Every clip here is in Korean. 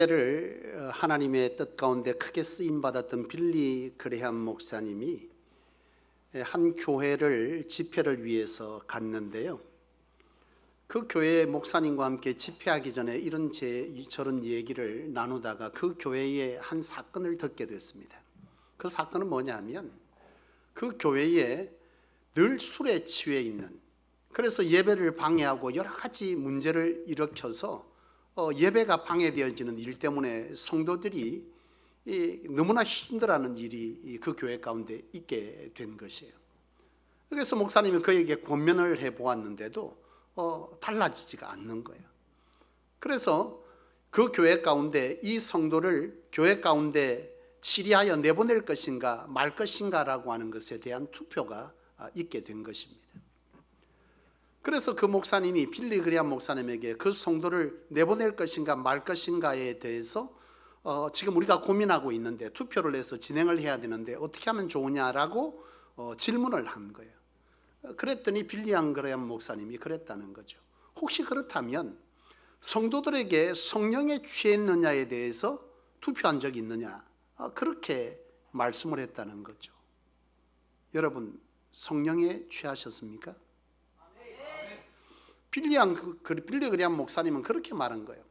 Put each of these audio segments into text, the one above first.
를 하나님의 뜻 가운데 크게 쓰임 받았던 빌리 그레함 목사님이 한 교회를 집회를 위해서 갔는데요. 그 교회 목사님과 함께 집회하기 전에 저런 얘기를 나누다가 그 교회의 한 사건을 듣게 됐습니다. 그 사건은 뭐냐면 그 교회에 늘 술에 취해 있는, 그래서 예배를 방해하고 여러 가지 문제를 일으켜서 예배가 방해되어지는 일 때문에 성도들이 너무나 힘들어하는 일이 그 교회 가운데 있게 된 것이에요. 그래서 목사님이 그에게 권면을 해보았는데도 달라지지가 않는 거예요. 그래서 그 교회 가운데 이 성도를 교회 가운데 치리하여 내보낼 것인가 말 것인가라고 하는 것에 대한 투표가 있게 된 것입니다. 그래서 그 목사님이 빌리 그레함 목사님에게 그 성도를 내보낼 것인가 말 것인가에 대해서 지금 우리가 고민하고 있는데 투표를 해서 진행을 해야 되는데 어떻게 하면 좋으냐라고 질문을 한 거예요. 그랬더니 빌리 그레함 목사님이 그랬다는 거죠. 혹시 그렇다면 성도들에게 성령에 취했느냐에 대해서 투표한 적이 있느냐, 그렇게 말씀을 했다는 거죠. 여러분, 성령에 취하셨습니까? 빌리 그레함 목사님은 그렇게 말한 거예요.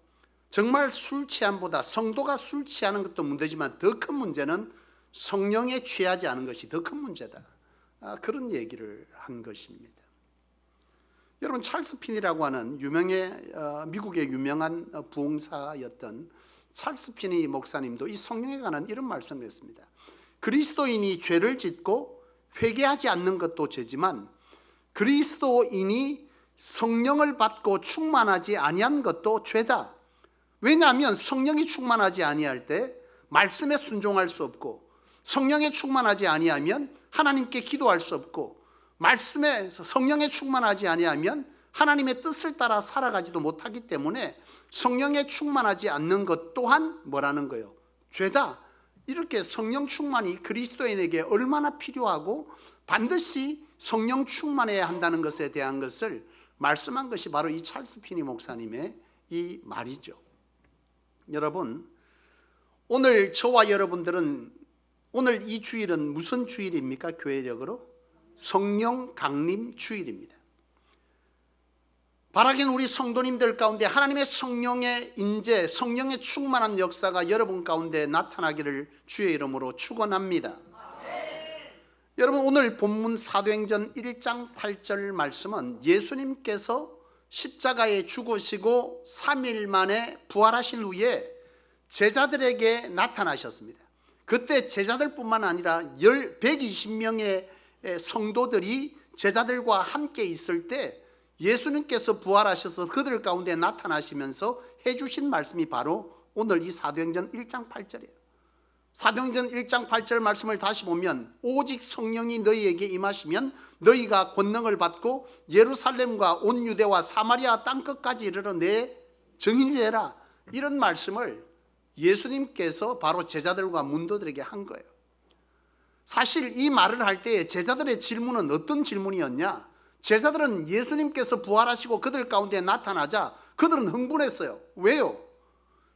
정말 술 취함보다 성도가 술 취하는 것도 문제지만 더 큰 문제는 성령에 취하지 않은 것이 더 큰 문제다. 그런 얘기를 한 것입니다. 여러분, 찰스 핀이라고 하는 미국의 유명한 부흥사였던 찰스 핀이 목사님도 이 성령에 관한 이런 말씀을 했습니다. 그리스도인이 죄를 짓고 회개하지 않는 것도 죄지만 그리스도인이 성령을 받고 충만하지 아니한 것도 죄다. 왜냐하면 성령이 충만하지 아니할 때 말씀에 순종할 수 없고, 성령에 충만하지 아니하면 하나님께 기도할 수 없고, 말씀에 성령에 충만하지 아니하면 하나님의 뜻을 따라 살아가지도 못하기 때문에 성령에 충만하지 않는 것 또한 뭐라는 거예요? 죄다. 이렇게 성령 충만이 그리스도인에게 얼마나 필요하고 반드시 성령 충만해야 한다는 것에 대한 것을 말씀한 것이 바로 이 찰스 피니 목사님의 이 말이죠. 여러분, 오늘 저와 여러분들은 오늘 이 주일은 무슨 주일입니까? 교회적으로 성령 강림 주일입니다. 바라기는 우리 성도님들 가운데 하나님의 성령의 인재, 성령의 충만한 역사가 여러분 가운데 나타나기를 주의 이름으로 축원합니다. 여러분, 오늘 본문 사도행전 1장 8절 말씀은 예수님께서 십자가에 죽으시고 3일 만에 부활하신 후에 제자들에게 나타나셨습니다. 그때 제자들뿐만 아니라 120명의 성도들이 제자들과 함께 있을 때 예수님께서 부활하셔서 그들 가운데 나타나시면서 해주신 말씀이 바로 오늘 이 사도행전 1장 8절이에요. 사도행전 1장 8절 말씀을 다시 보면 오직 성령이 너희에게 임하시면 너희가 권능을 받고 예루살렘과 온 유대와 사마리아 땅끝까지 이르러 내 증인이 되라. 이런 말씀을 예수님께서 바로 제자들과 문도들에게 한 거예요. 사실 이 말을 할 때 제자들의 질문은 어떤 질문이었냐? 제자들은 예수님께서 부활하시고 그들 가운데 나타나자 그들은 흥분했어요. 왜요?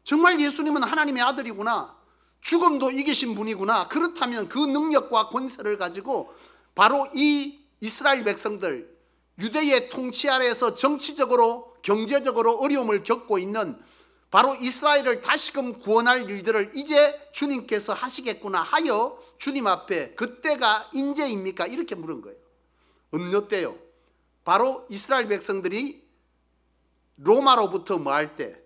정말 예수님은 하나님의 아들이구나, 죽음도 이기신 분이구나. 그렇다면 그 능력과 권세를 가지고 바로 이 이스라엘 백성들, 유대의 통치 아래에서 정치적으로 경제적으로 어려움을 겪고 있는 바로 이스라엘을 다시금 구원할 일들을 이제 주님께서 하시겠구나 하여 주님 앞에 그때가 인제입니까? 이렇게 물은 거예요. 어느 때요? 바로 이스라엘 백성들이 로마로부터 뭐 할 때,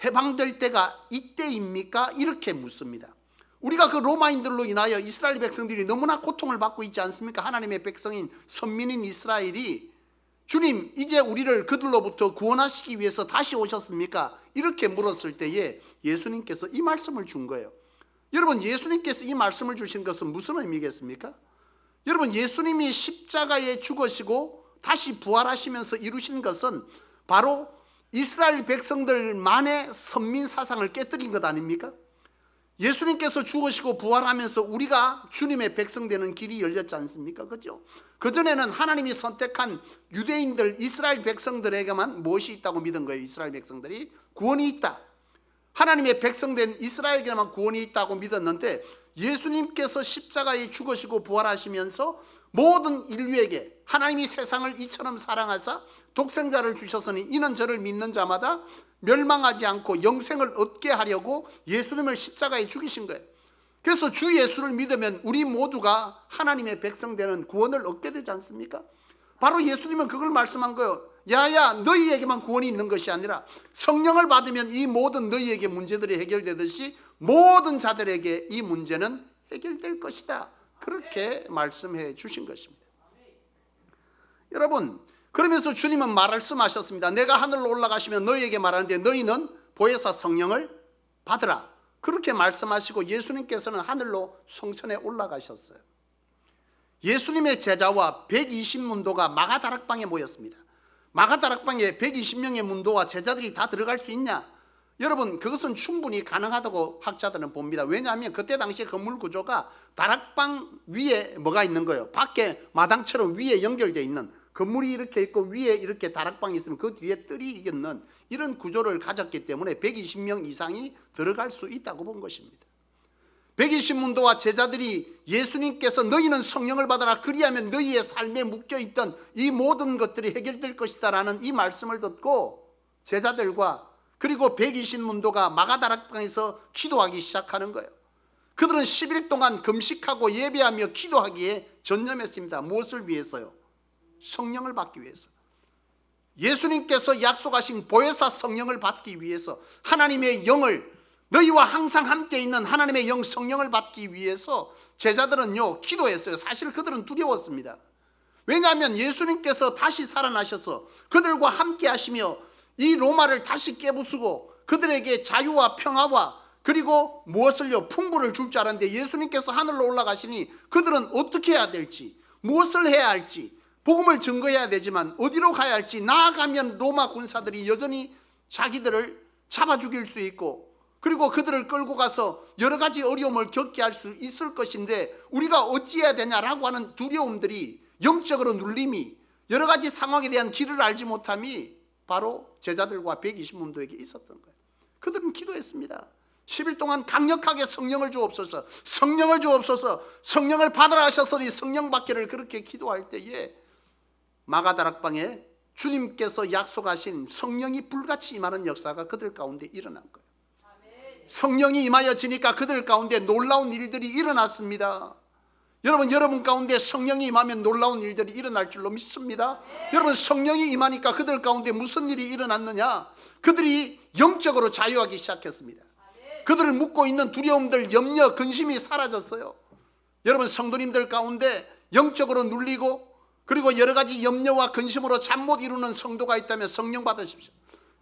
해방될 때가 이때입니까? 이렇게 묻습니다. 우리가 그 로마인들로 인하여 이스라엘 백성들이 너무나 고통을 받고 있지 않습니까? 하나님의 백성인 선민인 이스라엘이 주님, 이제 우리를 그들로부터 구원하시기 위해서 다시 오셨습니까? 이렇게 물었을 때에 예수님께서 이 말씀을 준 거예요. 여러분, 예수님께서 이 말씀을 주신 것은 무슨 의미겠습니까? 여러분, 예수님이 십자가에 죽으시고 다시 부활하시면서 이루신 것은 바로 이스라엘 백성들만의 선민 사상을 깨뜨린 것 아닙니까? 예수님께서 죽으시고 부활하면서 우리가 주님의 백성 되는 길이 열렸지 않습니까? 그죠? 그전에는 하나님이 선택한 유대인들, 이스라엘 백성들에게만 무엇이 있다고 믿은 거예요? 이스라엘 백성들이 구원이 있다. 하나님의 백성된 이스라엘에게만 구원이 있다고 믿었는데 예수님께서 십자가에 죽으시고 부활하시면서 모든 인류에게 하나님이 세상을 이처럼 사랑하사 독생자를 주셨으니 이는 저를 믿는 자마다 멸망하지 않고 영생을 얻게 하려고 예수님을 십자가에 죽이신 거예요. 그래서 주 예수를 믿으면 우리 모두가 하나님의 백성 되는 구원을 얻게 되지 않습니까? 바로 예수님은 그걸 말씀한 거예요. 야야, 너희에게만 구원이 있는 것이 아니라 성령을 받으면 이 모든 너희에게 문제들이 해결되듯이 모든 자들에게 이 문제는 해결될 것이다. 그렇게 말씀해 주신 것입니다. 여러분, 그러면서 주님은 말씀하셨습니다. 내가 하늘로 올라가시면 너희에게 말하는데 너희는 보혜사 성령을 받으라. 그렇게 말씀하시고 예수님께서는 하늘로 성천에 올라가셨어요. 예수님의 제자와 120문도가 마가다락방에 모였습니다. 마가다락방에 120명의 문도와 제자들이 다 들어갈 수 있냐? 여러분, 그것은 충분히 가능하다고 학자들은 봅니다. 왜냐하면 그때 당시에 건물 구조가 다락방 위에 뭐가 있는 거예요? 밖에 마당처럼 위에 연결되어 있는, 건물이 이렇게 있고 위에 이렇게 다락방이 있으면 그 뒤에 뜰이 있는 이런 구조를 가졌기 때문에 120명 이상이 들어갈 수 있다고 본 것입니다. 120문도와 제자들이 예수님께서 너희는 성령을 받아라, 그리하면 너희의 삶에 묶여있던 이 모든 것들이 해결될 것이다 라는 이 말씀을 듣고 제자들과 그리고 120문도가 마가다락방에서 기도하기 시작하는 거예요. 그들은 10일 동안 금식하고 예배하며 기도하기에 전념했습니다. 무엇을 위해서요? 성령을 받기 위해서. 예수님께서 약속하신 보혜사 성령을 받기 위해서, 하나님의 영을, 너희와 항상 함께 있는 하나님의 영 성령을 받기 위해서 제자들은요 기도했어요. 사실 그들은 두려웠습니다. 왜냐하면 예수님께서 다시 살아나셔서 그들과 함께 하시며 이 로마를 다시 깨부수고 그들에게 자유와 평화와 그리고 무엇을요? 풍부를 줄 줄 알았는데 예수님께서 하늘로 올라가시니 그들은 어떻게 해야 될지, 무엇을 해야 할지, 복음을 증거해야 되지만 어디로 가야 할지, 나아가면 로마 군사들이 여전히 자기들을 잡아 죽일 수 있고 그리고 그들을 끌고 가서 여러 가지 어려움을 겪게 할 수 있을 것인데 우리가 어찌해야 되냐라고 하는 두려움들이, 영적으로 눌림이, 여러 가지 상황에 대한 길을 알지 못함이 바로 제자들과 120문도에게 있었던 거예요. 그들은 기도했습니다. 10일 동안 강력하게 성령을 주옵소서, 성령을 주옵소서, 성령을 받으라 하셨으니 성령 받기를 그렇게 기도할 때에 마가다락방에 주님께서 약속하신 성령이 불같이 임하는 역사가 그들 가운데 일어난 거예요. 성령이 임하여지니까 그들 가운데 놀라운 일들이 일어났습니다. 여러분 가운데 성령이 임하면 놀라운 일들이 일어날 줄로 믿습니다. 여러분, 성령이 임하니까 그들 가운데 무슨 일이 일어났느냐? 그들이 영적으로 자유하기 시작했습니다. 그들을 묶고 있는 두려움들, 염려, 근심이 사라졌어요. 여러분, 성도님들 가운데 영적으로 눌리고 그리고 여러 가지 염려와 근심으로 잠 못 이루는 성도가 있다면 성령 받으십시오.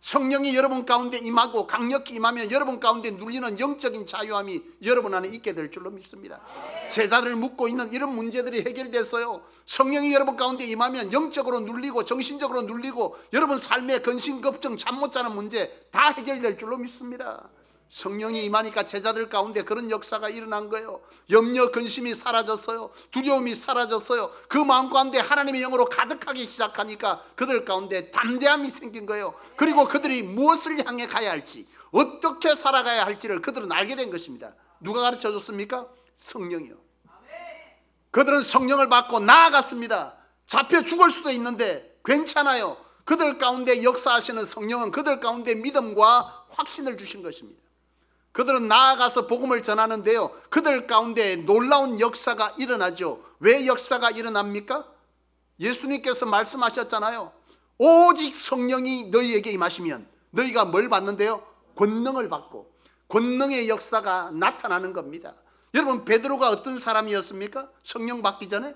성령이 여러분 가운데 임하고 강력히 임하면 여러분 가운데 눌리는 영적인 자유함이 여러분 안에 있게 될 줄로 믿습니다. 제자들을 묶고 있는 이런 문제들이 해결됐어요. 성령이 여러분 가운데 임하면 영적으로 눌리고 정신적으로 눌리고 여러분 삶의 근심, 걱정, 잠 못 자는 문제 다 해결될 줄로 믿습니다. 성령이 임하니까 제자들 가운데 그런 역사가 일어난 거예요. 염려, 근심이 사라졌어요. 두려움이 사라졌어요. 그 마음 가운데 하나님의 영으로 가득하기 시작하니까 그들 가운데 담대함이 생긴 거예요. 그리고 그들이 무엇을 향해 가야 할지, 어떻게 살아가야 할지를 그들은 알게 된 것입니다. 누가 가르쳐 줬습니까? 성령이요. 그들은 성령을 받고 나아갔습니다. 잡혀 죽을 수도 있는데 괜찮아요. 그들 가운데 역사하시는 성령은 그들 가운데 믿음과 확신을 주신 것입니다. 그들은 나아가서 복음을 전하는데요, 그들 가운데 놀라운 역사가 일어나죠. 왜 역사가 일어납니까? 예수님께서 말씀하셨잖아요. 오직 성령이 너희에게 임하시면 너희가 뭘 받는데요? 권능을 받고, 권능의 역사가 나타나는 겁니다. 여러분, 베드로가 어떤 사람이었습니까? 성령 받기 전에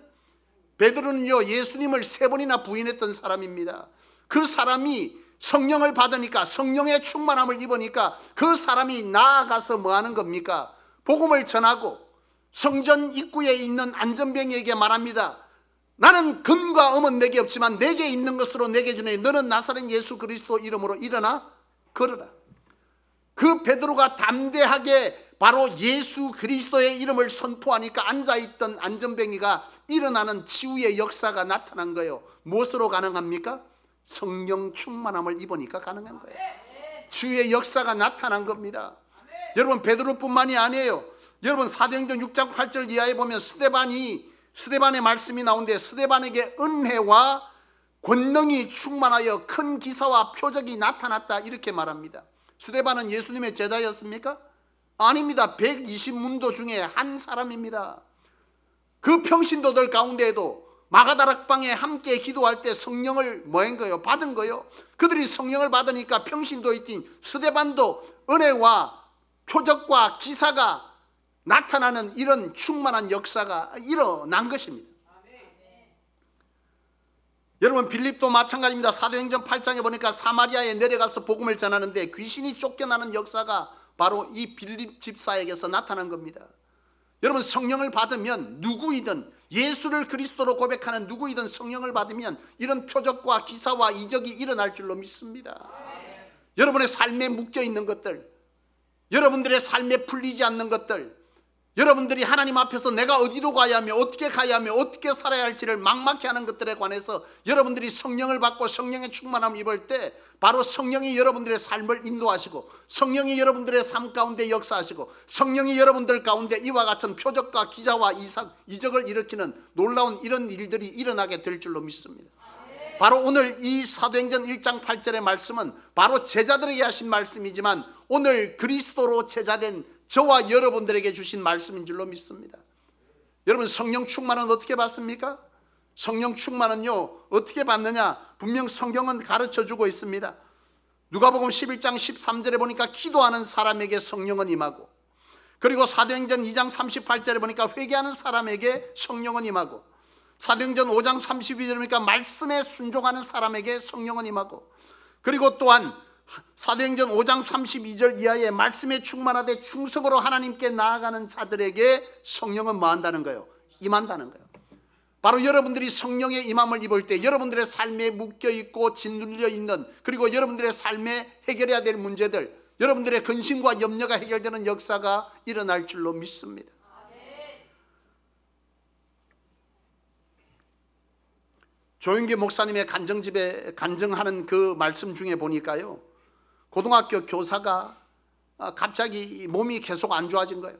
베드로는요 예수님을 3번이나 부인했던 사람입니다. 그 사람이 성령을 받으니까, 성령의 충만함을 입으니까 그 사람이 나아가서 뭐 하는 겁니까? 복음을 전하고 성전 입구에 있는 안전병에게 말합니다. 나는 금과 음은 내게 없지만 내게 있는 것으로 내게 주니 너는 나사렛 예수 그리스도 이름으로 일어나 걸어라. 그 베드로가 담대하게 바로 예수 그리스도의 이름을 선포하니까 앉아있던 안전병이가 일어나는 치유의 역사가 나타난 거예요. 무엇으로 가능합니까? 성령 충만함을 입으니까 가능한 거예요. 치유의 역사가 나타난 겁니다. 여러분, 베드로뿐만이 아니에요. 여러분, 사도행전 6장 8절 이하에 보면 스데반의 말씀이 나오는데, 스데반에게 은혜와 권능이 충만하여 큰 기사와 표적이 나타났다, 이렇게 말합니다. 스데반은 예수님의 제자였습니까? 아닙니다. 120문도 중에 한 사람입니다. 그 평신도들 가운데에도 마가다락방에 함께 기도할 때 성령을 뭐한 거예요? 받은 거예요. 그들이 성령을 받으니까 평신도인 스데반도 은혜와 표적과 기사가 나타나는 이런 충만한 역사가 일어난 것입니다. 여러분, 빌립도 마찬가지입니다. 사도행전 8장에 보니까 사마리아에 내려가서 복음을 전하는데 귀신이 쫓겨나는 역사가 바로 이 빌립 집사에게서 나타난 겁니다. 여러분, 성령을 받으면 누구이든, 예수를 그리스도로 고백하는 누구이든 성령을 받으면 이런 표적과 기사와 이적이 일어날 줄로 믿습니다. 여러분의 삶에 묶여있는 것들, 여러분들의 삶에 풀리지 않는 것들, 여러분들이 하나님 앞에서 내가 어디로 가야 하며 어떻게 가야 하며 어떻게 살아야 할지를 막막히 하는 것들에 관해서 여러분들이 성령을 받고 성령의 충만함을 입을 때 바로 성령이 여러분들의 삶을 인도하시고 성령이 여러분들의 삶 가운데 역사하시고 성령이 여러분들 가운데 이와 같은 표적과 기사와 이적을 일으키는 놀라운 이런 일들이 일어나게 될 줄로 믿습니다. 바로 오늘 이 사도행전 1장 8절의 말씀은 바로 제자들에게 하신 말씀이지만 오늘 그리스도로 제자된 저와 여러분들에게 주신 말씀인 줄로 믿습니다. 여러분, 성령 충만은 어떻게 받습니까? 성령 충만은요, 어떻게 받느냐? 분명 성경은 가르쳐주고 있습니다. 누가복음 11장 13절에 보니까 기도하는 사람에게 성령은 임하고, 그리고 사도행전 2장 38절에 보니까 회개하는 사람에게 성령은 임하고, 사도행전 5장 32절에 보니까 말씀에 순종하는 사람에게 성령은 임하고, 그리고 또한 사도행전 5장 32절 이하의 말씀에 충만하되 충성으로 하나님께 나아가는 자들에게 성령은 뭐 한다는 거예요? 임한다는 거예요. 바로 여러분들이 성령의 임함을 입을 때 여러분들의 삶에 묶여있고 짓눌려 있는, 그리고 여러분들의 삶에 해결해야 될 문제들, 여러분들의 근심과 염려가 해결되는 역사가 일어날 줄로 믿습니다. 조윤기 목사님의 간정집에 간증하는 그 말씀 중에 보니까요, 고등학교 교사가 갑자기 몸이 계속 안 좋아진 거예요.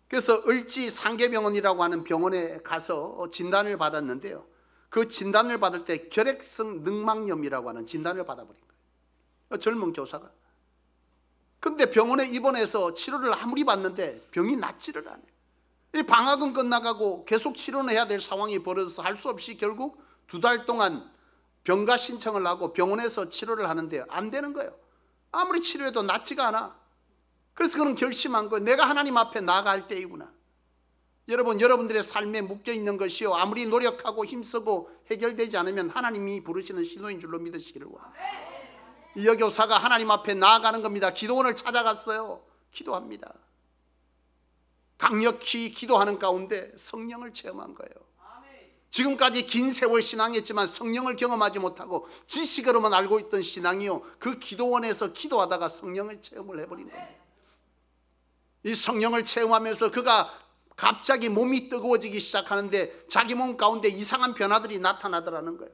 그래서 을지 상계병원이라고 하는 병원에 가서 진단을 받았는데요, 그 진단을 받을 때 결핵성 늑막염이라고 하는 진단을 받아버린 거예요. 젊은 교사가. 근데 병원에 입원해서 치료를 아무리 받는데 병이 낫지를 않아요. 이 방학은 끝나가고 계속 치료는 해야 될 상황이 벌어져서 할 수 없이 결국 2달 동안 병가 신청을 하고 병원에서 치료를 하는데 안 되는 거예요. 아무리 치료해도 낫지가 않아. 그래서 그는 결심한 거예요. 내가 하나님 앞에 나아갈 때이구나. 여러분, 여러분들의 삶에 묶여있는 것이요, 아무리 노력하고 힘쓰고 해결되지 않으면 하나님이 부르시는 신호인 줄로 믿으시기를 원합니다. 이 여교사가 하나님 앞에 나아가는 겁니다. 기도원을 찾아갔어요. 기도합니다. 강력히 기도하는 가운데 성령을 체험한 거예요. 지금까지 긴 세월 신앙했지만 성령을 경험하지 못하고 지식으로만 알고 있던 신앙이요, 그 기도원에서 기도하다가 성령을 체험을 해버린 겁니다. 이 성령을 체험하면서 그가 갑자기 몸이 뜨거워지기 시작하는데 자기 몸 가운데 이상한 변화들이 나타나더라는 거예요.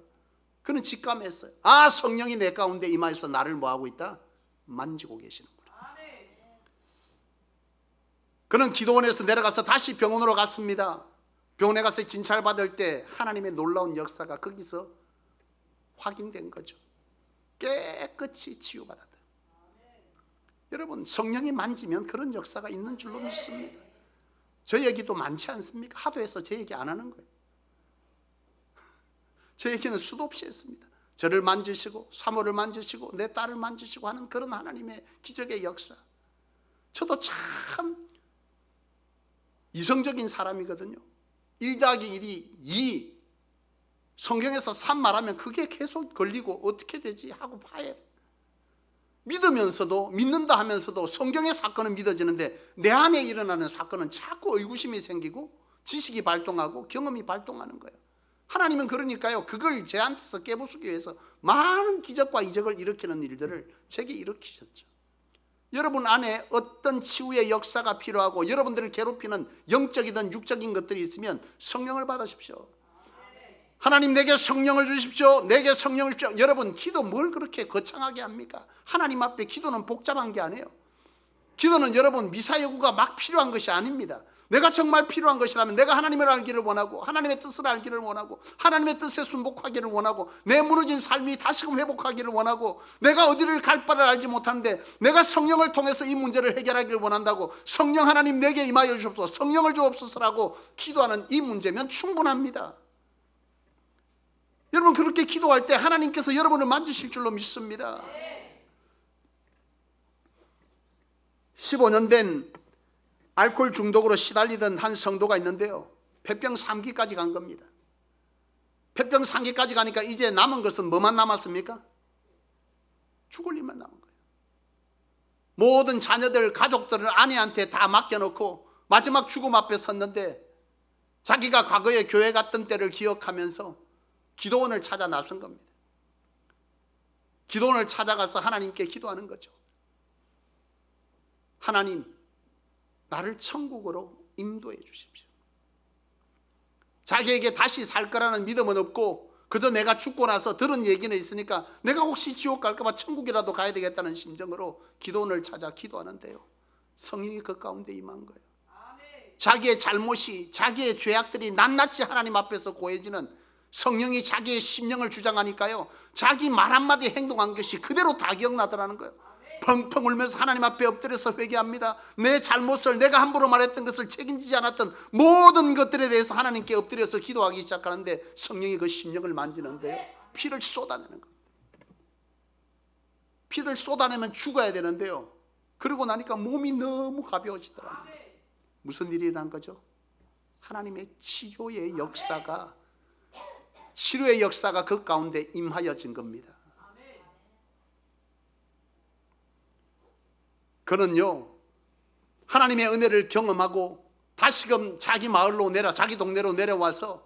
그는 직감했어요. 아, 성령이 내 가운데 임하여서 나를 뭐하고 있다? 만지고 계시는구나. 그는 기도원에서 내려가서 다시 병원으로 갔습니다. 병원에 가서 진찰 받을 때 하나님의 놀라운 역사가 거기서 확인된 거죠. 깨끗이 치유받았다. 여러분, 성령이 만지면 그런 역사가 있는 줄로 믿습니다. 저 얘기도 많지 않습니까? 하도 해서 제 얘기 안 하는 거예요. 제 얘기는 수도 없이 했습니다. 저를 만지시고 사모를 만지시고 내 딸을 만지시고 하는 그런 하나님의 기적의 역사. 저도 참 이성적인 사람이거든요. 1 더하기 1이 2, 성경에서 3 말하면 그게 계속 걸리고 어떻게 되지 하고 봐야 돼. 믿으면서도, 믿는다 하면서도 성경의 사건은 믿어지는데 내 안에 일어나는 사건은 자꾸 의구심이 생기고 지식이 발동하고 경험이 발동하는 거예요. 하나님은 그러니까요, 그걸 제한테서 깨부수기 위해서 많은 기적과 이적을 일으키는 일들을 제게 일으키셨죠. 여러분 안에 어떤 치유의 역사가 필요하고 여러분들을 괴롭히는 영적이든 육적인 것들이 있으면 성령을 받으십시오. 하나님 내게 성령을 주십시오. 내게 성령을 주십시오. 여러분 기도 뭘 그렇게 거창하게 합니까? 하나님 앞에 기도는 복잡한 게 아니에요. 기도는 여러분 미사여구가 막 필요한 것이 아닙니다. 내가 정말 필요한 것이라면 내가 하나님을 알기를 원하고 하나님의 뜻을 알기를 원하고 하나님의 뜻에 순복하기를 원하고 내 무너진 삶이 다시금 회복하기를 원하고 내가 어디를 갈 바를 알지 못하는데 내가 성령을 통해서 이 문제를 해결하기를 원한다고 성령 하나님 내게 임하여 주옵소서 성령을 주옵소서라고 기도하는 이 문제면 충분합니다. 여러분 그렇게 기도할 때 하나님께서 여러분을 만지실 줄로 믿습니다. 15년 된 알코올 중독으로 시달리던 한 성도가 있는데요, 폐병 3기까지 간 겁니다. 폐병 3기까지 가니까 이제 남은 것은 뭐만 남았습니까? 죽을 일만 남은 거예요. 모든 자녀들 가족들을 아내한테 다 맡겨놓고 마지막 죽음 앞에 섰는데 자기가 과거에 교회 갔던 때를 기억하면서 기도원을 찾아 나선 겁니다. 기도원을 찾아가서 하나님께 기도하는 거죠. 하나님, 나를 천국으로 인도해 주십시오. 자기에게 다시 살 거라는 믿음은 없고 그저 내가 죽고 나서 들은 얘기는 있으니까 내가 혹시 지옥 갈까 봐 천국이라도 가야 되겠다는 심정으로 기도원을 찾아 기도하는데요, 성령이 그 가운데 임한 거예요. 자기의 잘못이, 자기의 죄악들이 낱낱이 하나님 앞에서 고해지는, 성령이 자기의 심령을 주장하니까요, 자기 말 한마디 행동한 것이 그대로 다 기억나더라는 거예요. 펑펑 울면서 하나님 앞에 엎드려서 회개합니다. 내 잘못을, 내가 함부로 말했던 것을 책임지지 않았던 모든 것들에 대해서 하나님께 엎드려서 기도하기 시작하는데 성령이 그 심령을 만지는데 피를 쏟아내는 겁니다. 피를 쏟아내면 죽어야 되는데요, 그러고 나니까 몸이 너무 가벼워지더라고요. 무슨 일이 일어난 거죠? 하나님의 치료의 역사가 그 가운데 임하여진 겁니다. 그는요, 하나님의 은혜를 경험하고 다시금 자기 마을로 자기 동네로 내려와서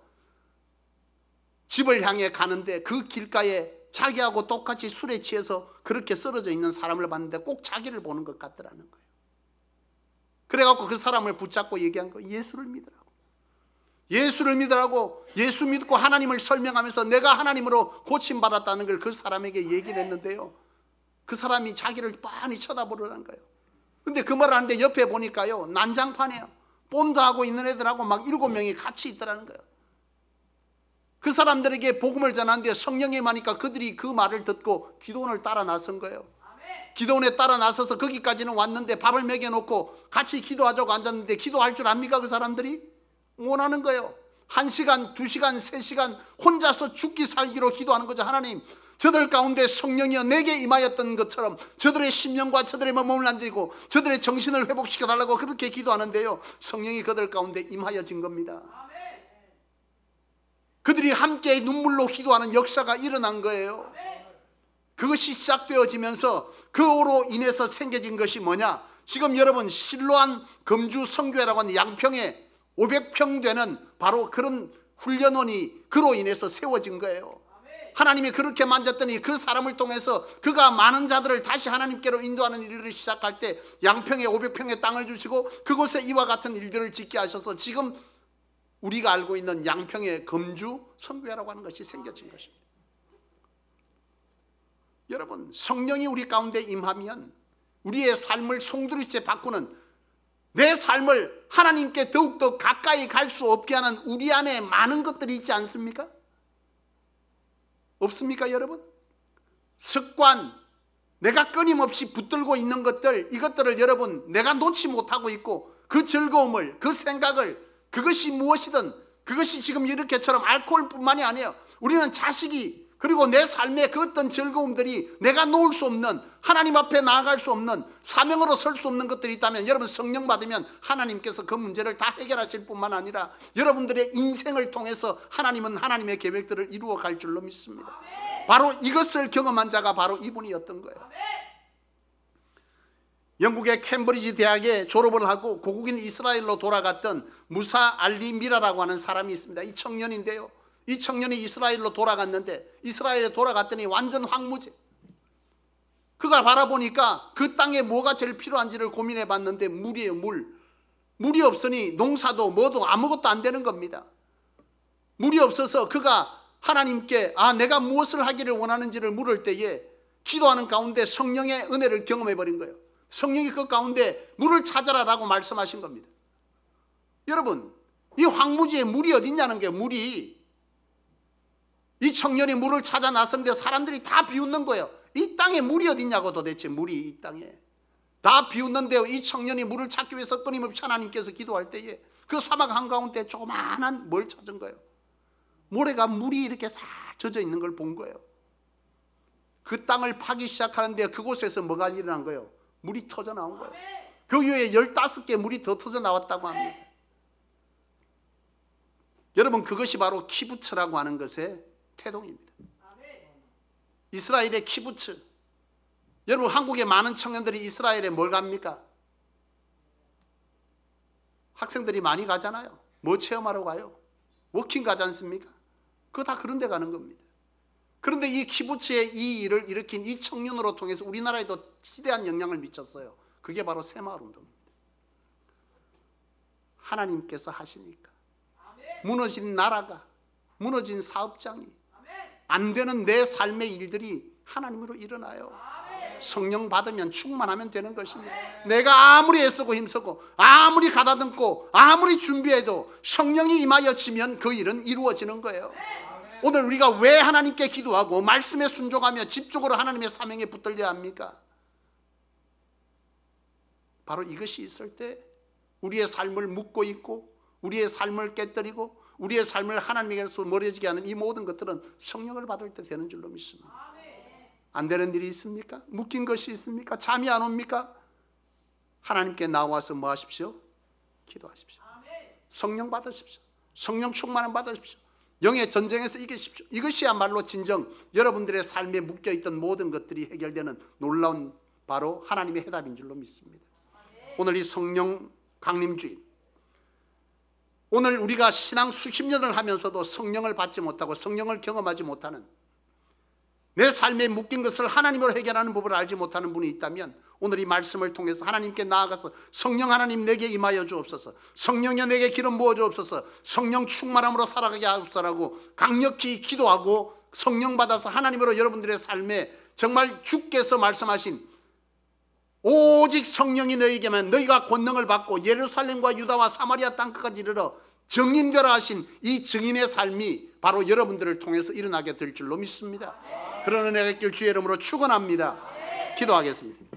집을 향해 가는데 그 길가에 자기하고 똑같이 술에 취해서 그렇게 쓰러져 있는 사람을 봤는데 꼭 자기를 보는 것 같더라는 거예요. 그래갖고 그 사람을 붙잡고 얘기한 거예요. 예수를 믿으라고. 예수를 믿으라고. 예수 믿고 하나님을 설명하면서 내가 하나님으로 고침받았다는 걸 그 사람에게 얘기를 했는데요, 그 사람이 자기를 빤히 쳐다보려는 거예요. 근데 그 말을 하는데 옆에 보니까요, 난장판이에요. 본드하고 있는 애들하고 막 7명이 같이 있더라는 거예요. 그 사람들에게 복음을 전하는데 성령이 임하니까 그들이 그 말을 듣고 기도원을 따라 나선 거예요. 기도원에 따라 나서서 거기까지는 왔는데 밥을 먹여놓고 같이 기도하자고 앉았는데 기도할 줄 압니까? 그 사람들이 원하는 거예요. 1시간, 2시간, 3시간 혼자서 죽기 살기로 기도하는 거죠. 하나님, 저들 가운데 성령이여 내게 임하였던 것처럼 저들의 심령과 저들의 몸을 만지고 저들의 정신을 회복시켜달라고 그렇게 기도하는데요, 성령이 그들 가운데 임하여진 겁니다. 그들이 함께 눈물로 기도하는 역사가 일어난 거예요. 그것이 시작되어지면서 그로 인해서 생겨진 것이 뭐냐? 지금 여러분 실로암 금주 성교회라고 하는 양평에 500평 되는 바로 그런 훈련원이 그로 인해서 세워진 거예요. 하나님이 그렇게 만졌더니 그 사람을 통해서 그가 많은 자들을 다시 하나님께로 인도하는 일을 시작할 때 양평에 500평의 땅을 주시고 그곳에 이와 같은 일들을 짓게 하셔서 지금 우리가 알고 있는 양평의 금주 성교회라고 하는 것이 생겨진 것입니다. 여러분, 성령이 우리 가운데 임하면 우리의 삶을 송두리째 바꾸는, 내 삶을 하나님께 더욱더 가까이 갈 수 없게 하는 우리 안에 많은 것들이 있지 않습니까? 없습니까 여러분? 습관, 내가 끊임없이 붙들고 있는 것들, 이것들을 여러분 내가 놓지 못하고 있고 그 즐거움을, 그 생각을, 그것이 무엇이든 그것이 지금 이렇게처럼 알코올뿐만이 아니에요. 우리는 자식이, 그리고 내 삶의 그 어떤 즐거움들이 내가 놓을 수 없는, 하나님 앞에 나아갈 수 없는, 사명으로 설 수 없는 것들이 있다면 여러분 성령 받으면 하나님께서 그 문제를 다 해결하실 뿐만 아니라 여러분들의 인생을 통해서 하나님은 하나님의 계획들을 이루어 갈 줄로 믿습니다. 바로 이것을 경험한 자가 바로 이분이었던 거예요. 영국의 캠브리지 대학에 졸업을 하고 고국인 이스라엘로 돌아갔던 무사 알리 미라라고 하는 사람이 있습니다. 이 청년인데요, 이 청년이 이스라엘로 돌아갔는데 이스라엘에 돌아갔더니 완전 황무지. 그가 바라보니까 그 땅에 뭐가 제일 필요한지를 고민해 봤는데 물이에요. 물이 없으니 농사도 뭐도 아무것도 안 되는 겁니다. 물이 없어서 그가 하나님께 내가 무엇을 하기를 원하는지를 물을 때에 기도하는 가운데 성령의 은혜를 경험해 버린 거예요. 성령이 그 가운데 물을 찾아라라고 말씀하신 겁니다. 여러분, 이 황무지에 물이 어디 있냐는 게, 물이, 이 청년이 물을 찾아 나섰는데 사람들이 다 비웃는 거예요. 이 땅에 물이 어디 있냐고, 도대체 물이 이 땅에 다 비웃는데요. 이 청년이 물을 찾기 위해서 끊임없이 하나님께서 기도할 때에 그 사막 한가운데 조그마한 뭘 찾은 거예요. 모래가 물이 이렇게 싹 젖어 있는 걸 본 거예요. 그 땅을 파기 시작하는데 그곳에서 뭐가 일어난 거예요? 물이 터져 나온 거예요. 그 위에 15개 물이 더 터져 나왔다고 합니다. 여러분, 그것이 바로 키부츠라고 하는 것의 태동입니다. 이스라엘의 키부츠. 여러분, 한국의 많은 청년들이 이스라엘에 뭘 갑니까? 학생들이 많이 가잖아요. 뭐 체험하러 가요? 워킹 가지 않습니까? 그거 다 그런 데 가는 겁니다. 그런데 이 키부츠의 이 일을 일으킨 이 청년으로 통해서 우리나라에도 지대한 영향을 미쳤어요. 그게 바로 새마을운동입니다. 하나님께서 하시니까 무너진 나라가, 무너진 사업장이, 안 되는 내 삶의 일들이 하나님으로 일어나요. 성령 받으면 충만하면 되는 것입니다. 내가 아무리 애쓰고 힘쓰고 아무리 가다듬고 아무리 준비해도 성령이 임하여 지면 그 일은 이루어지는 거예요. 오늘 우리가 왜 하나님께 기도하고 말씀에 순종하며 집중으로 하나님의 사명에 붙들려야 합니까? 바로 이것이 있을 때 우리의 삶을 묶고 있고 우리의 삶을 깨뜨리고 우리의 삶을 하나님에게서 멀어지게 하는 이 모든 것들은 성령을 받을 때 되는 줄로 믿습니다. 안 되는 일이 있습니까? 묶인 것이 있습니까? 잠이 안 옵니까? 하나님께 나와서 뭐 하십시오? 기도하십시오. 성령 받으십시오. 성령 충만함 받으십시오. 영의 전쟁에서 이기십시오. 이것이야말로 진정 여러분들의 삶에 묶여있던 모든 것들이 해결되는 놀라운 바로 하나님의 해답인 줄로 믿습니다. 오늘 이 성령 강림주의, 오늘 우리가 신앙 수십 년을 하면서도 성령을 받지 못하고 성령을 경험하지 못하는, 내 삶에 묶인 것을 하나님으로 해결하는 법을 알지 못하는 분이 있다면 오늘 이 말씀을 통해서 하나님께 나아가서 성령 하나님 내게 임하여 주옵소서, 성령여 내게 기름 부어 주옵소서, 성령 충만함으로 살아가게 하옵소서라고 강력히 기도하고 성령 받아서 하나님으로 여러분들의 삶에 정말 주께서 말씀하신 오직 성령이 너희에게만 너희가 권능을 받고 예루살렘과 유다와 사마리아 땅끝까지 이르러 증인되라 하신 이 증인의 삶이 바로 여러분들을 통해서 일어나게 될 줄로 믿습니다. 그런 은혜가 있길 주의 이름으로 축원합니다. 기도하겠습니다.